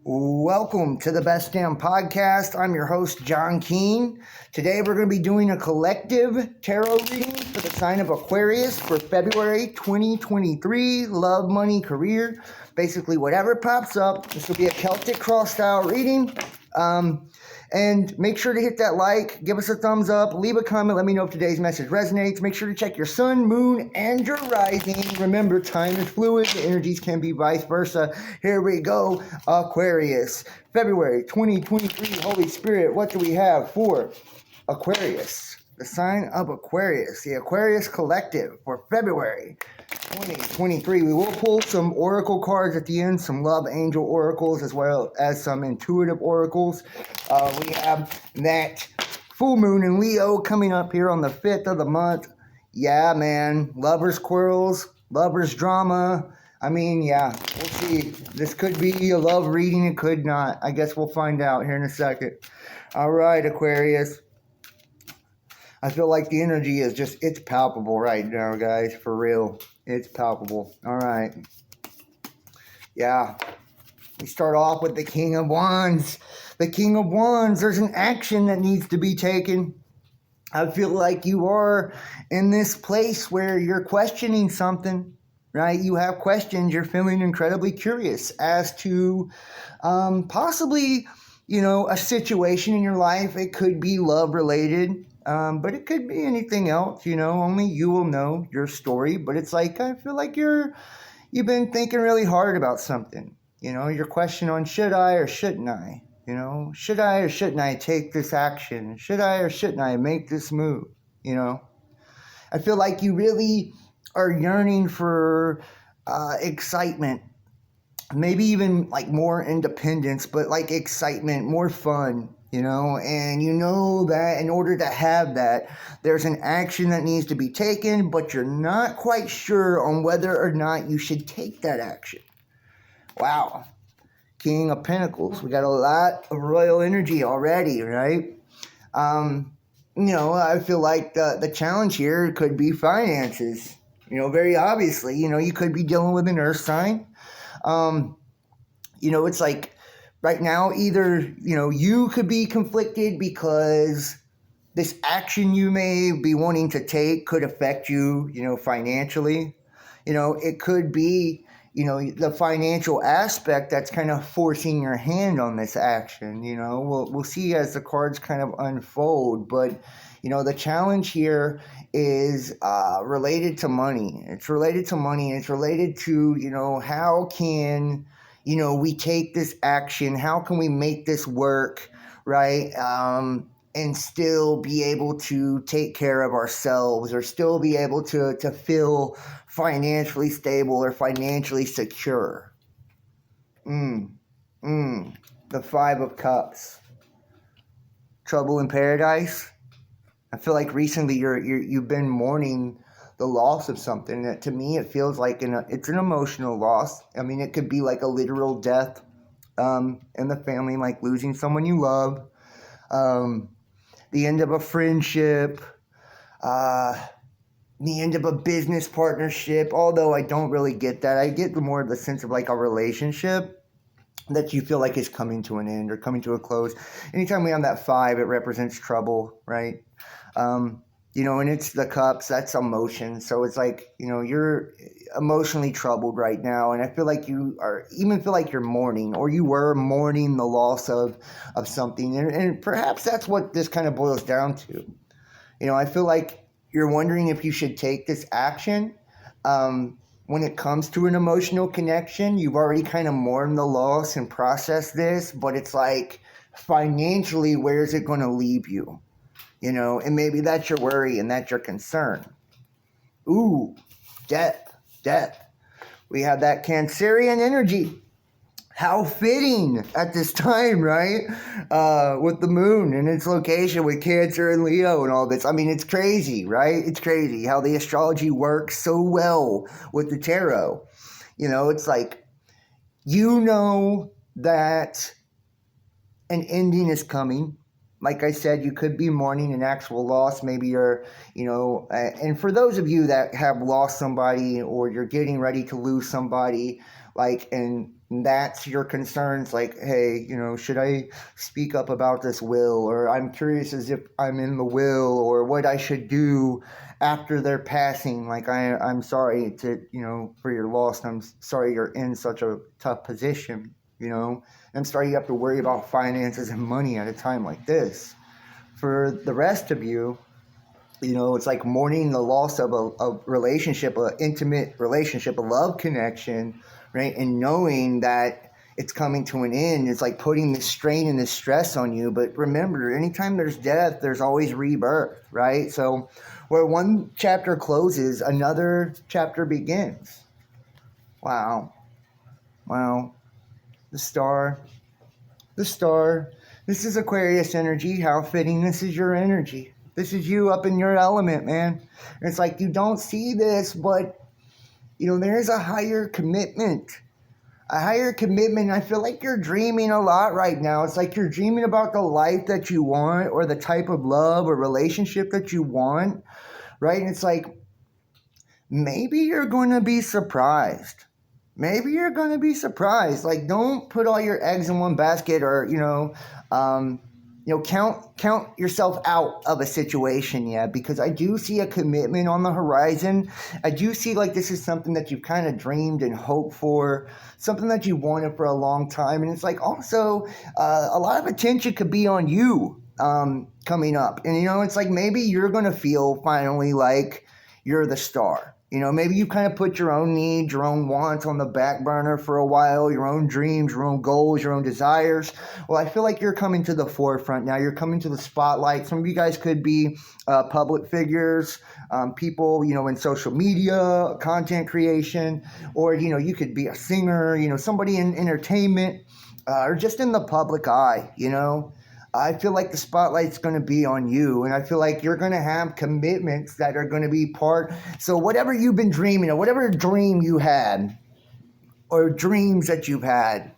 Welcome to the Best Damn Podcast. I'm your host, John Keene. Today we're going to be doing a collective tarot reading for the sign of Aquarius for February 2023. Love, money, career, basically whatever pops up. This will be a Celtic cross style reading. And make sure to hit that like, give us a thumbs up, leave a comment, let me know if today's message resonates. Make sure to check your sun, moon, and your rising. Remember, time is fluid, the energies can be vice versa. Here we go, Aquarius. February 2023, Holy Spirit, what do we have for Aquarius? The sign of Aquarius, the Aquarius Collective for February 2023. We will pull some oracle cards at the end, some love angel oracles as well as some intuitive oracles. We have that full moon in Leo coming up here on the 5th of the month. Yeah, man. Lovers quarrels, lovers drama. I mean, yeah, we'll see. This could be a love reading. It could not. I guess we'll find out here in a second. All right, Aquarius. I feel like the energy is just, it's palpable right now, guys, for real. It's palpable. All right. Yeah. We start off with the King of Wands. The King of Wands, there's an action that needs to be taken. I feel like you are in this place where you're questioning something, right? You have questions. You're feeling incredibly curious as to possibly, a situation in your life. It could be love related. But it could be anything else, only you will know your story. But it's like, I feel like you've been thinking really hard about something. Your question on should I or shouldn't I? Should I or shouldn't I take this action? Should I or shouldn't I make this move? I feel like you really are yearning for excitement. Maybe even like more independence, but like excitement, more fun. And you know that in order to have that, there's an action that needs to be taken, but you're not quite sure on whether or not you should take that action. Wow. King of Pentacles. We got a lot of royal energy already, right? I feel like the challenge here could be finances. Very obviously, you could be dealing with an earth sign. It's like, right now, either, you could be conflicted because this action you may be wanting to take could affect you, financially. It could be, the financial aspect that's kind of forcing your hand on this action. We'll see as the cards kind of unfold. But, the challenge here is related to money. It's related to money. It's related to, how can we take this action, how can we make this work, right? And still be able to take care of ourselves or still be able to feel financially stable or financially secure. The 5 of Cups. Trouble in paradise. I feel like recently you've been mourning the loss of something that, to me, it feels like it's an emotional loss. I mean, it could be like a literal death in the family, like losing someone you love, the end of a friendship, the end of a business partnership, although I don't really get that. I get more of the sense of like a relationship that you feel like is coming to an end or coming to a close. Anytime we have that 5, it represents trouble, right? And it's the cups, that's emotion. So it's like, you're emotionally troubled right now. And I feel like you're mourning, or you were mourning the loss of something. And perhaps that's what this kind of boils down to. I feel like you're wondering if you should take this action. When it comes to an emotional connection, you've already kind of mourned the loss and processed this. But it's like, financially, where is it going to leave you? And maybe that's your worry and that's your concern. Ooh, death. We have that Cancerian energy. How fitting at this time, right? With the moon and its location with Cancer and Leo and all this. I mean, it's crazy, right? It's crazy how the astrology works so well with the tarot. It's like, that an ending is coming. Like I said, you could be mourning an actual loss. Maybe you're, and for those of you that have lost somebody or you're getting ready to lose somebody, like, and That's your concerns, like, hey, should I speak up about this will, or I'm curious as if I'm in the will, or what I should do after their passing. Like, I'm sorry for your loss. I'm sorry you're in such a tough position. I'm sorry you have to worry about finances and money at a time like this. For the rest of you, it's like mourning the loss of a relationship, an intimate relationship, a love connection, right? And knowing that it's coming to an end. It's like putting this strain and this stress on you. But remember, anytime there's death, there's always rebirth, right? So where one chapter closes, another chapter begins. Wow. Wow. The star. The star. This is Aquarius energy. How fitting this is your energy. This is you up in your element, man. And it's like you don't see this, but there's a higher commitment. A higher commitment. I feel like you're dreaming a lot right now. It's like you're dreaming about the life that you want, or the type of love or relationship that you want, right? And it's like maybe you're going to be surprised. Maybe you're going to be surprised. Like, don't put all your eggs in one basket, or count yourself out of a situation yet, because I do see a commitment on the horizon. I do see like this is something that you've kind of dreamed and hoped for, something that you wanted for a long time. And it's like also a lot of attention could be on you coming up. And, it's like maybe you're going to feel finally like you're the star. Maybe you kind of put your own needs, your own wants on the back burner for a while, your own dreams, your own goals, your own desires. Well, I feel like you're coming to the forefront now. You're coming to the spotlight. Some of you guys could be public figures, people, in social media, content creation, or, you could be a singer, somebody in entertainment, or just in the public eye, I feel like the spotlight's going to be on you, and I feel like you're going to have commitments that are going to be part. So whatever you've been dreaming of, whatever dream you had or dreams that you've had,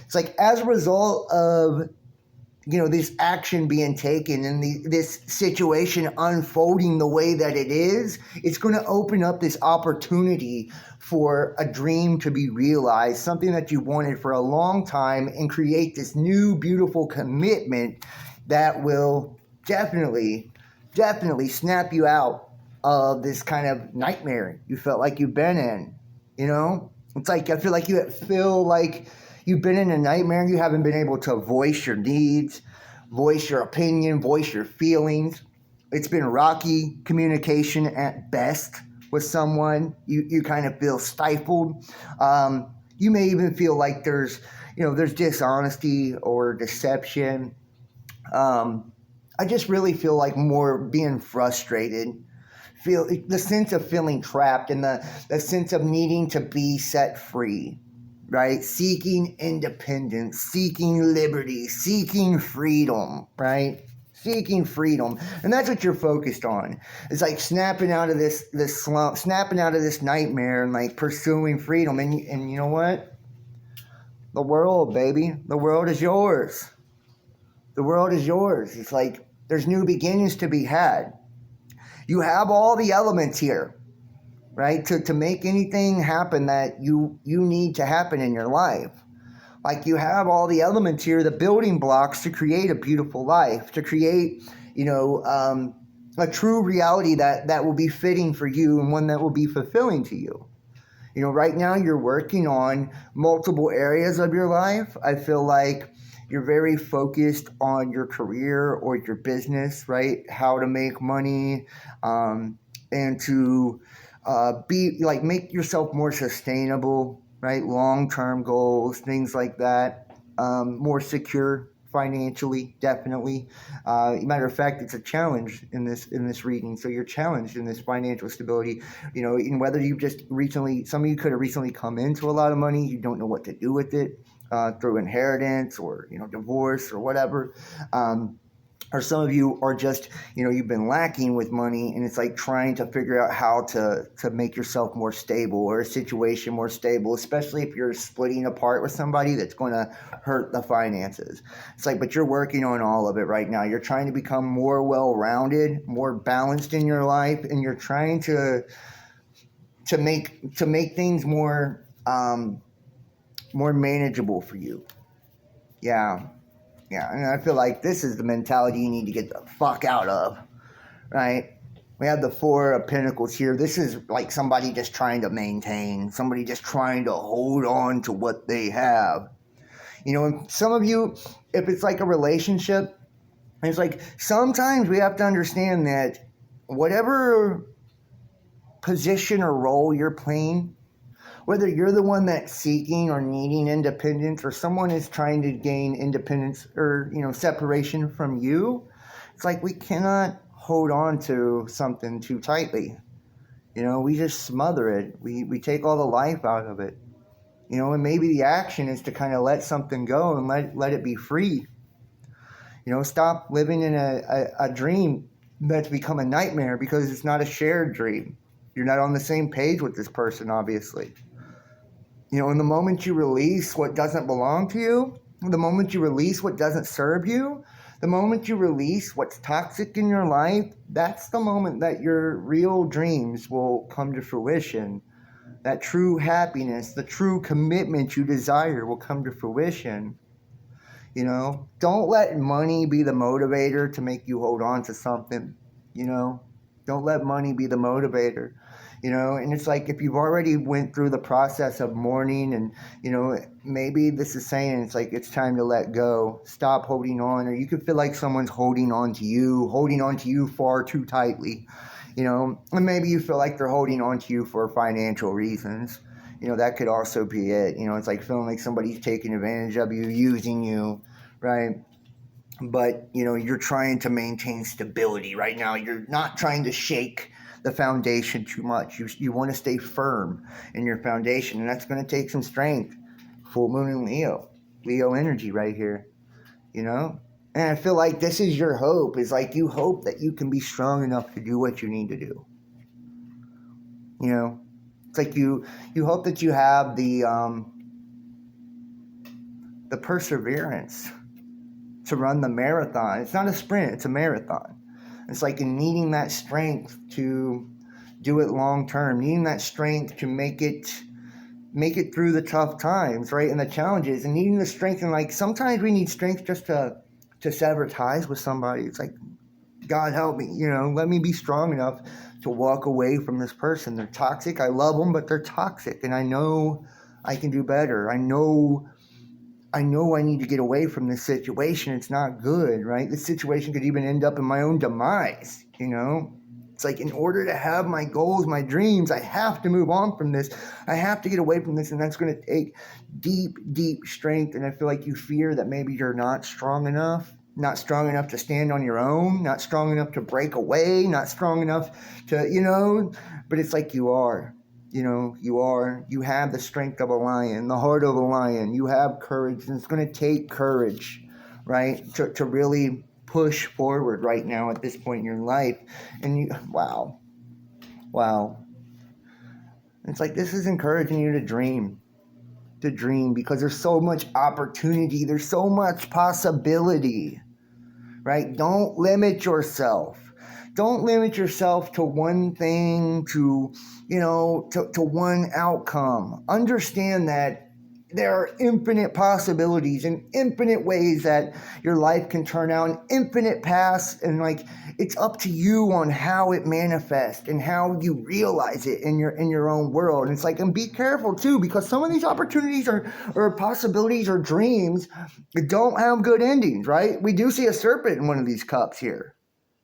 it's like as a result of this action being taken and this situation unfolding the way that it is, it's going to open up this opportunity for a dream to be realized, something that you wanted for a long time, and create this new beautiful commitment that will definitely snap you out of this kind of nightmare you felt like you've been in. It's like I feel like you've been in a nightmare. You haven't been able to voice your needs, voice your opinion, voice your feelings. It's been rocky communication at best with someone. You kind of feel stifled. You may even feel like there's dishonesty or deception. I just really feel like more being frustrated. Feel the sense of feeling trapped, and the sense of needing to be set free. Right? Seeking independence, seeking liberty, seeking freedom, right? Seeking freedom. And that's what you're focused on. It's like snapping out of this slump, snapping out of this nightmare, and like pursuing freedom. And you know what? The world, baby. The world is yours. The world is yours. It's like there's new beginnings to be had. You have all the elements here, right? To make anything happen that you need to happen in your life. Like you have all the elements here, the building blocks to create a beautiful life, to create, a true reality that will be fitting for you, and one that will be fulfilling to you. Right now you're working on multiple areas of your life. I feel like you're very focused on your career or your business, right? How to make money, and to make yourself more sustainable, right? Long-term goals, things like that. More secure financially, definitely. Matter of fact, it's a challenge in this reading. So you're challenged in this financial stability. In whether you just recently, some of you could have recently come into a lot of money, you don't know what to do with it, through inheritance or divorce or whatever. Or some of you are just, you've been lacking with money, and it's like trying to figure out how to make yourself more stable, or a situation more stable, especially if you're splitting apart with somebody that's going to hurt the finances. It's like, but you're working on all of it right now. You're trying to become more well-rounded, more balanced in your life, and you're trying to make things more more manageable for you. Yeah. And I feel like this is the mentality you need to get the fuck out of, right? We have the Four of Pentacles here. This is like somebody just trying to maintain, somebody just trying to hold on to what they have. And some of you, if it's like a relationship, it's like sometimes we have to understand that whatever position or role you're playing, whether you're the one that's seeking or needing independence or someone is trying to gain independence or, separation from you, it's like we cannot hold on to something too tightly. We just smother it. We take all the life out of it. And maybe the action is to kind of let something go and let it be free. Stop living in a dream that's become a nightmare because it's not a shared dream. You're not on the same page with this person, obviously. And the moment you release what doesn't belong to you, the moment you release what doesn't serve you, the moment you release what's toxic in your life, that's the moment that your real dreams will come to fruition. That true happiness, the true commitment you desire will come to fruition. Don't let money be the motivator to make you hold on to something. Don't let money be the motivator. And it's like if you've already went through the process of mourning and, maybe this is saying it's like it's time to let go. Stop holding on. Or you could feel like someone's holding on to you far too tightly. And maybe you feel like they're holding on to you for financial reasons. That could also be it. It's like feeling like somebody's taking advantage of you, using you, right? But, you're trying to maintain stability right now. You're not trying to shake the foundation too much. You want to stay firm in your foundation, and that's going to take some strength. Full moon in Leo energy right here, And I feel like this is your hope. It's like you hope that you can be strong enough to do what you need to do. It's like you hope that you have the perseverance to run the marathon. It's not a sprint, it's a marathon. It's like in needing that strength to do it long term, needing that strength to make it through the tough times, right? And the challenges, and needing the strength. And like sometimes we need strength just to sever ties with somebody. It's like, God help me, let me be strong enough to walk away from this person. They're toxic. I love them, but they're toxic. And I know I can do better. I know I need to get away from this situation. It's not good, right? This situation could even end up in my own demise, It's like in order to have my goals, my dreams, I have to move on from this. I have to get away from this, and that's going to take deep, deep strength. And I feel like you fear that maybe you're not strong enough to stand on your own, not strong enough to break away, not strong enough to, but it's like you are. You have the strength of a lion, the heart of a lion. You have courage, and it's going to take courage, right, to really push forward right now at this point in your life. And wow. It's like this is encouraging you to dream, because there's so much opportunity. There's so much possibility, right? Don't limit yourself. Don't limit yourself to one thing, to one outcome. Understand that there are infinite possibilities and infinite ways that your life can turn out, and infinite paths, and like it's up to you on how it manifests and how you realize it in your own world. And it's like, and be careful too, because some of these opportunities or possibilities or dreams don't have good endings, right? We do see a serpent in one of these cups here.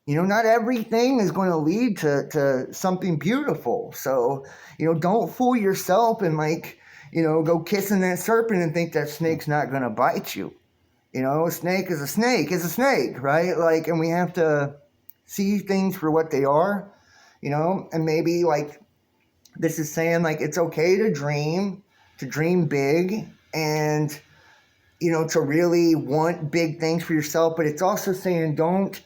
Not everything is going to lead to something beautiful. So, don't fool yourself and go kissing that serpent and think that snake's not going to bite you. A snake is a snake, right? Like, and we have to see things for what they are, and maybe like this is saying like it's okay to dream big and, to really want big things for yourself. But it's also saying don't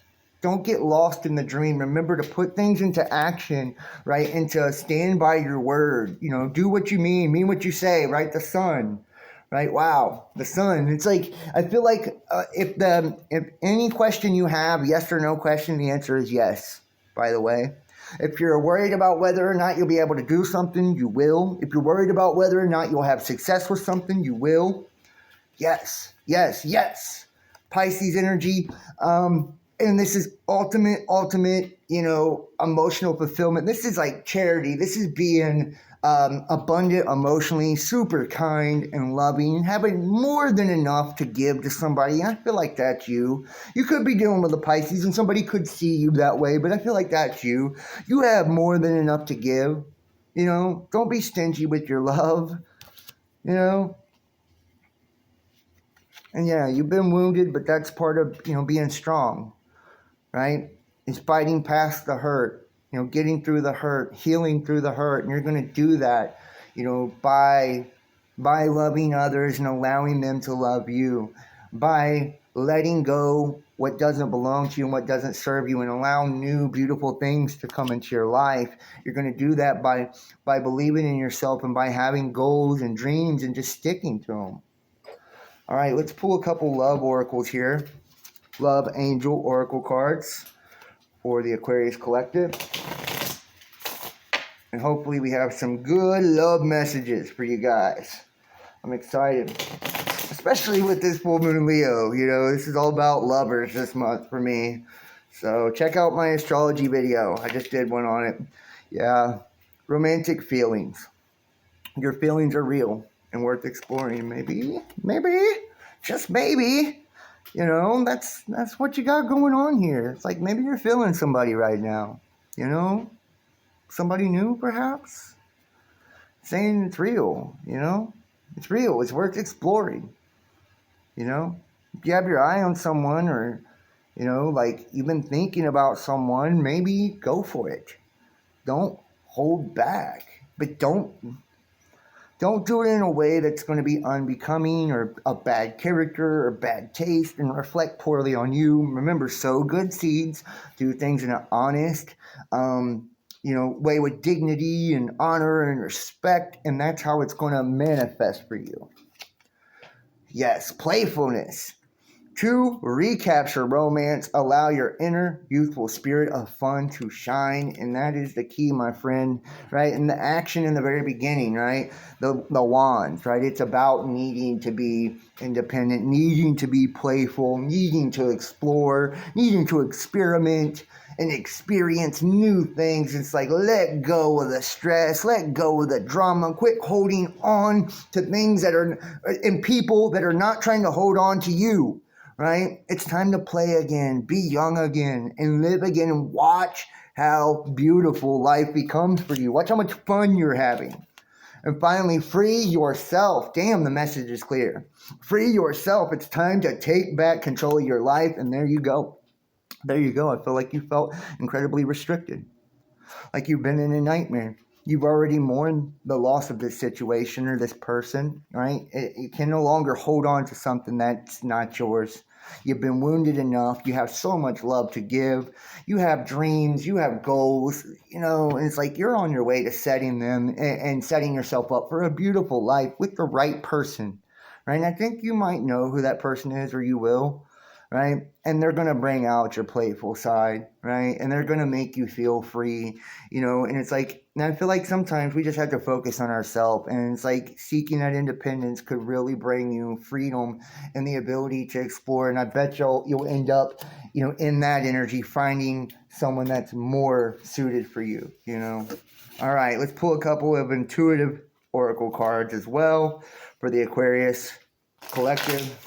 get lost in the dream. Remember to put things into action, right? And to stand by your word. Do what you mean what you say, right? The sun, right? Wow, the sun. It's like, I feel like if any question you have, yes or no question, the answer is yes, by the way. If you're worried about whether or not you'll be able to do something, you will. If you're worried about whether or not you'll have success with something, you will. Yes, yes, yes. Pisces energy. And this is ultimate, emotional fulfillment. This is like charity. This is being abundant emotionally, super kind and loving, having more than enough to give to somebody. And I feel like that's you. You could be dealing with a Pisces and somebody could see you that way, but I feel like that's you. You have more than enough to give. Don't be stingy with your love. And yeah, you've been wounded, but that's part of, being strong, right? It's fighting past the hurt, getting through the hurt, healing through the hurt. And you're going to do that, by loving others and allowing them to love you, by letting go what doesn't belong to you and what doesn't serve you and allow new beautiful things to come into your life. You're going to do that by believing in yourself and by having goals and dreams and just sticking to them. All right, let's pull a couple love oracles here. Love angel oracle cards for the Aquarius Collective. And hopefully we have some good love messages for you guys. I'm excited. Especially with this full moon Leo. This is all about lovers this month for me. So check out my astrology video. I just did one on it. Yeah. Romantic feelings. Your feelings are real and worth exploring. Maybe, just maybe, that's what you got going on here. It's like maybe you're feeling somebody right now, somebody new perhaps, saying it's real, it's real, it's worth exploring, if you have your eye on someone or, like you've been thinking about someone, maybe go for it. Don't hold back, but don't do it in a way that's going to be unbecoming or a bad character or bad taste and reflect poorly on you. Remember, sow good seeds, do things in an honest, way with dignity and honor and respect, and that's how it's going to manifest for you. Yes, playfulness. To recapture romance, allow your inner youthful spirit of fun to shine, and that is the key, my friend, right? And the action in the very beginning, right? The wands, right? It's about needing to be independent, needing to be playful, needing to explore, needing to experiment and experience new things. It's like let go of the stress, let go of the drama, quit holding on to things that are, and people that are not trying to hold on to you. Right? It's time to play again, be young again, and live again, and watch how beautiful life becomes for you. Watch how much fun you're having. And finally, free yourself. Damn, the message is clear. Free yourself. It's time to take back control of your life, and there you go. There you go. I feel like you felt incredibly restricted, like you've been in a nightmare. You've already mourned the loss of this situation or this person, right? You can no longer hold on to something that's not yours. You've been wounded enough. You have so much love to give. You have dreams. You have goals, and it's like you're on your way to setting them and setting yourself up for a beautiful life with the right person, right? And I think you might know who that person is, or you will. Right? And they're going to bring out your playful side, right? And they're going to make you feel free, and it's like, and I feel like sometimes we just have to focus on ourselves, and it's like seeking that independence could really bring you freedom and the ability to explore. And I bet you'll end up, in that energy, finding someone that's more suited for you, All right, let's pull a couple of intuitive oracle cards as well for the Aquarius Collective.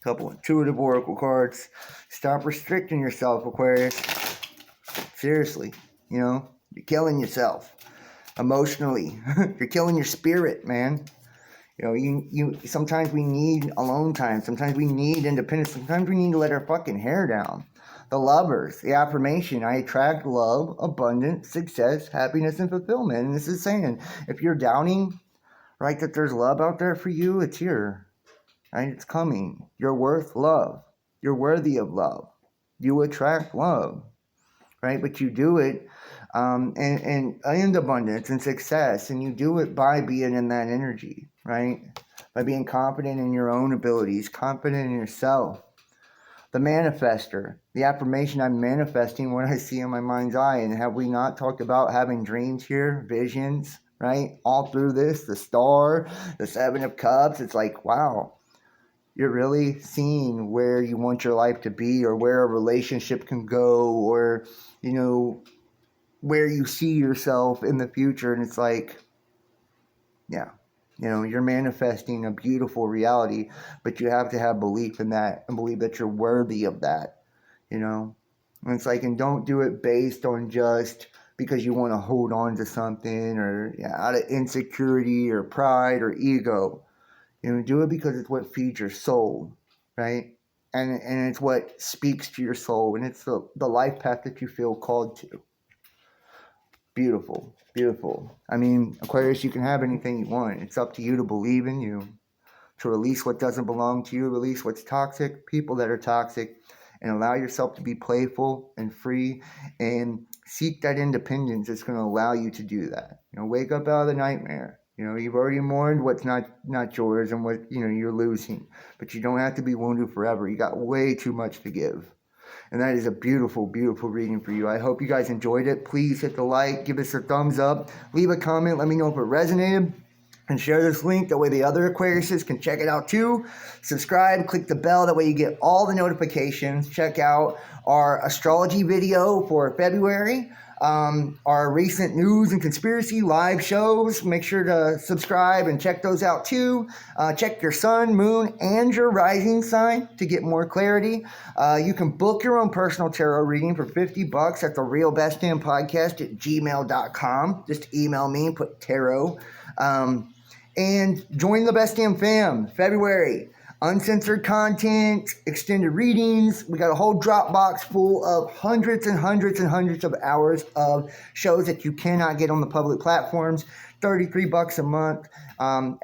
Couple intuitive oracle cards. Stop restricting yourself, Aquarius. Seriously, you're killing yourself emotionally. You're killing your spirit, man. You sometimes we need alone time. Sometimes we need independence. Sometimes we need to let our fucking hair down. The lovers, the affirmation, I attract love, abundance, success, happiness, and fulfillment. And this is saying, if you're doubting, right, that there's love out there for you, it's here. Right? It's coming. You're worth love. You're worthy of love. You attract love, right? But you do it in abundance and success, and you do it by being in that energy, right? By being confident in your own abilities, confident in yourself, The manifester, the affirmation I'm manifesting what I see in my mind's eye. And have we not talked about having dreams here, visions, right? All through this, the star, the Seven of Cups. It's like, wow, you're really seeing where you want your life to be, or where a relationship can go, or, where you see yourself in the future. And it's like, yeah, you're manifesting a beautiful reality, but you have to have belief in that and believe that you're worthy of that, And it's like, and don't do it based on just because you want to hold on to something, or out of insecurity or pride or ego. Do it because it's what feeds your soul, right? And it's what speaks to your soul, and it's the life path that you feel called to. Beautiful, beautiful. I mean, Aquarius, you can have anything you want. It's up to you to believe in you, to release what doesn't belong to you, release what's toxic, people that are toxic, and allow yourself to be playful and free, and seek that independence that's going to allow you to do that. Wake up out of the nightmare. You've already mourned what's not yours and what, you're losing. But you don't have to be wounded forever. You got way too much to give. And that is a beautiful, beautiful reading for you. I hope you guys enjoyed it. Please hit the like, give us a thumbs up, leave a comment, let me know if it resonated, and share this link. That way the other Aquariuses can check it out too. Subscribe, click the bell. That way you get all the notifications. Check out our astrology video for February. Our recent news and conspiracy live shows. Make sure to subscribe and check those out too. Check your sun, moon, and your rising sign to get more clarity. You can book your own personal tarot reading for $50 at the realbestdampodcast@gmail.com. Just email me, put tarot. And join the Best Damn Fam, February. Uncensored content, extended readings. We got a whole Dropbox full of hundreds and hundreds and hundreds of hours of shows that you cannot get on the public platforms. $33 a month.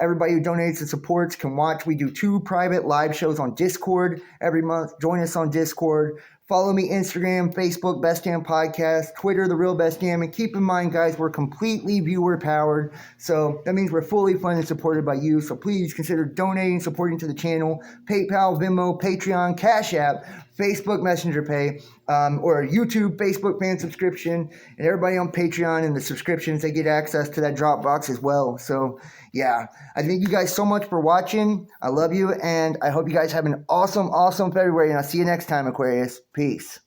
Everybody who donates and supports can watch. We do 2 private live shows on Discord every month. Join us on Discord. Follow me Instagram, Facebook, Best Damn Podcast, Twitter, The Real Best Damn. And keep in mind, guys, we're completely viewer powered. So that means we're fully funded and supported by you. So please consider donating, supporting to the channel. PayPal, Venmo, Patreon, Cash App, Facebook Messenger Pay, or YouTube, Facebook fan subscription. And everybody on Patreon and the subscriptions, they get access to that Dropbox as well. So yeah, I thank you guys so much for watching. I love you, and I hope you guys have an awesome, awesome February, and I'll see you next time, Aquarius. Peace.